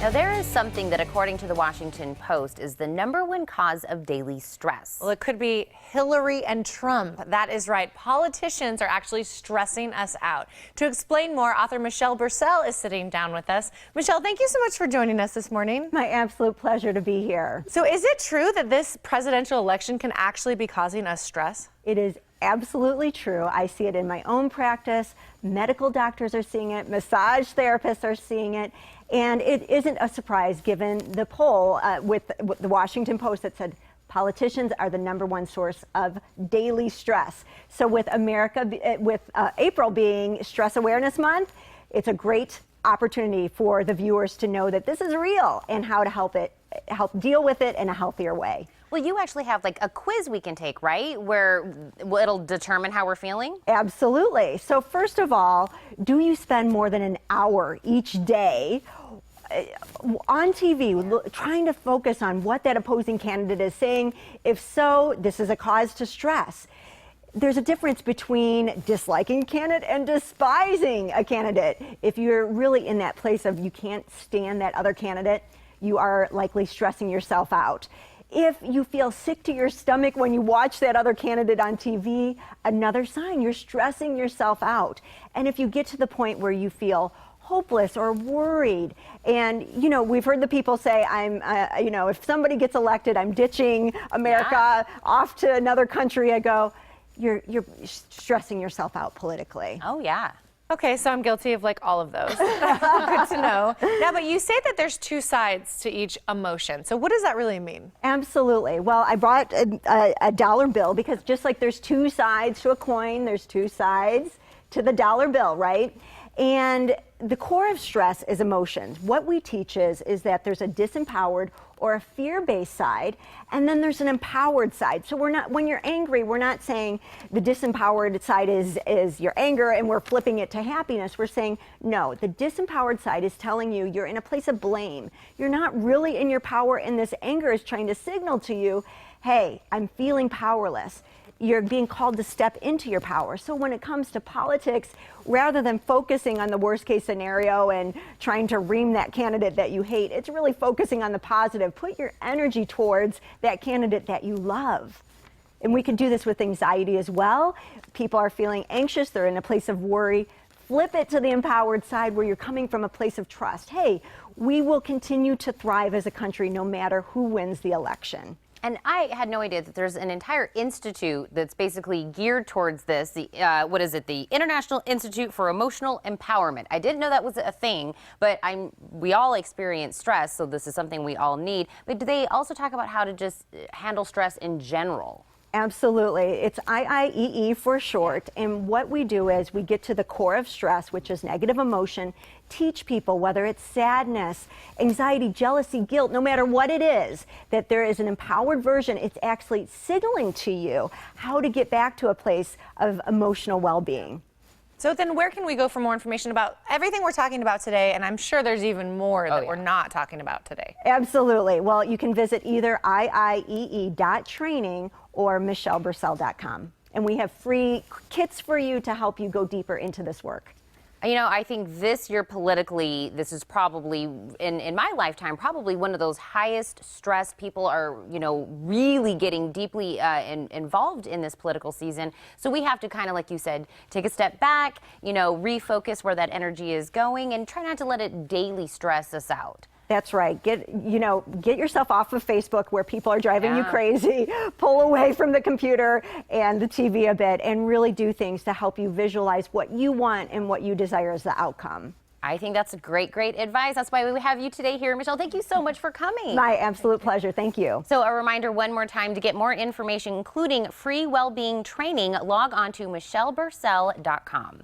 Now, there is something that, according to the Washington Post, is the #1 cause of daily stress. Well, it could be Hillary and Trump. That is right. Politicians are actually stressing us out. To explain more, author Michelle Bersell is sitting down with us. Michelle, thank you so much for joining us this morning. My absolute pleasure to be here. So is it true that this presidential election can actually be causing us stress? It is absolutely true. I see it in my own practice. Medical doctors are seeing it. Massage therapists are seeing it. And it isn't a surprise given the poll with the Washington Post that said politicians are the #1 source of daily stress. So with April being Stress Awareness Month, it's a great opportunity for the viewers to know that this is real and how to help deal with it in a healthier way. Well, you actually have like a quiz we can take, right? Where it'll determine how we're feeling? Absolutely. So first of all, do you spend more than an hour each day on TV trying to focus on what that opposing candidate is saying? If so, this is a cause to stress. There's a difference between disliking a candidate and despising a candidate. If you're really in that place of you can't stand that other candidate, you are likely stressing yourself out. If you feel sick to your stomach when you watch that other candidate on TV, another sign you're stressing yourself out. And if you get to the point where you feel hopeless or worried, and we've heard the people say, if somebody gets elected, I'm ditching America off to another country. I go, you're stressing yourself out politically. Oh, yeah. Okay, so I'm guilty of like all of those. Good to know. Now, but you say that there's two sides to each emotion. So what does that really mean? Absolutely. Well, I brought a dollar bill because just like there's two sides to a coin, there's two sides to the dollar bill, right? And the core of stress is emotions. What we teach is that there's a disempowered or a fear-based side, and then there's an empowered side. So when you're angry, we're not saying the disempowered side is your anger and we're flipping it to happiness. We're saying, no, the disempowered side is telling you you're in a place of blame. You're not really in your power, and this anger is trying to signal to you, hey, I'm feeling powerless. You're being called to step into your power. So when it comes to politics, rather than focusing on the worst case scenario and trying to ream that candidate that you hate, it's really focusing on the positive. Put your energy towards that candidate that you love. And we can do this with anxiety as well. People are feeling anxious, they're in a place of worry. Flip it to the empowered side where you're coming from a place of trust. Hey, we will continue to thrive as a country no matter who wins the election. And I had no idea that there's an entire institute that's basically geared towards this. The the International Institute for Emotional Empowerment. I didn't know that was a thing, but we all experience stress, so this is something we all need. But do they also talk about how to just handle stress in general? Absolutely. It's IIEE for short. And what we do is we get to the core of stress, which is negative emotion, teach people, whether it's sadness, anxiety, jealousy, guilt, no matter what it is, that there is an empowered version. It's actually signaling to you how to get back to a place of emotional well-being. So then where can we go for more information about everything we're talking about today? And I'm sure there's even more that we're not talking about today. Absolutely. Well, you can visit either iiee.training or michellebersell.com. And we have free kits for you to help you go deeper into this work. I think this year politically, this is probably, in my lifetime, probably one of those highest stress. People are, really getting deeply involved in this political season. So we have to kind of, like you said, take a step back, refocus where that energy is going and try not to let it daily stress us out. That's right. Get yourself off of Facebook where people are driving you crazy. Pull away from the computer and the TV a bit and really do things to help you visualize what you want and what you desire as the outcome. I think that's great advice. That's why we have you today here. Michelle, thank you so much for coming. My absolute pleasure. Thank you. So a reminder one more time, to get more information, including free well-being training, log on to michellebersell.com.